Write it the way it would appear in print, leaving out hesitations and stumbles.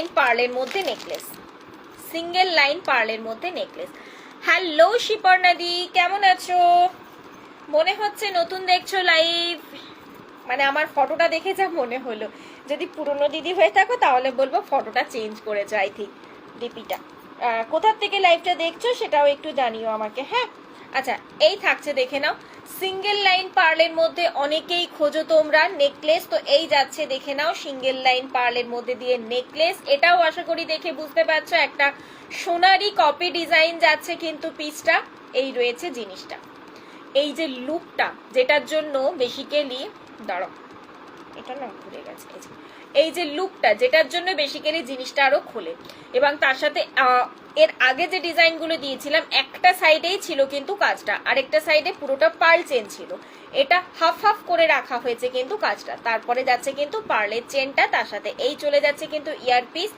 Line পার্লের মধ্যে necklace, single line পার্লের মধ্যে নেকলেস। হ্যালো শিপর্ণাদি, কেমন আছো? মনে হচ্ছে নতুন দেখছো লাইভ, মানে আমার ফটোটা দেখে যা মনে হলো। যদি পুরনো দিদি হয়ে থাকো তাহলে বলবো ফটোটা চেঞ্জ করেছো, আই থিঙ্ক ডিপিটা। কোথার থেকে লাইভটা দেখছো সেটাও একটু জানিও আমাকে, হ্যাঁ। আচ্ছা, এই থাকছে, দেখে নাও। সিঙ্গেল লাইন পার্লের মধ্যে অনেকেই খোঁজো তোমরা নেকলেস, তো এই যাচ্ছে, দেখে নাও। সিঙ্গেল লাইন পার্লের মধ্যে দিয়ে নেকলেস, এটাও আশা করি দেখে বুঝতে পারছো একটা সোনারি কপি ডিজাইন যাচ্ছে কিন্তু পিসটা। এই রয়েছে জিনিসটা, এই যে লুকটা, যেটার জন্য বেসিক্যালি, দাঁড়াও এটা না ঘুরে গেছে, এই যে লুকটা যেটার জন্য বেসিক্যালি জিনিসটা আরো খোলে। এবং তার সাথে এর আগে যে ডিজাইনগুলো দিয়েছিলাম একটা সাইডেই ছিল কিন্তু কাজটা, আরেকটা সাইডে পুরোটা পার্ল চেন ছিল। এটা হাফ হাফ করে রাখা হয়েছে কিন্তু কাজটা। তারপরে যাচ্ছে কিন্তু পার্লের চেনটা, তার সাথে এই চলে যাচ্ছে কিন্তু ইয়ারপিস।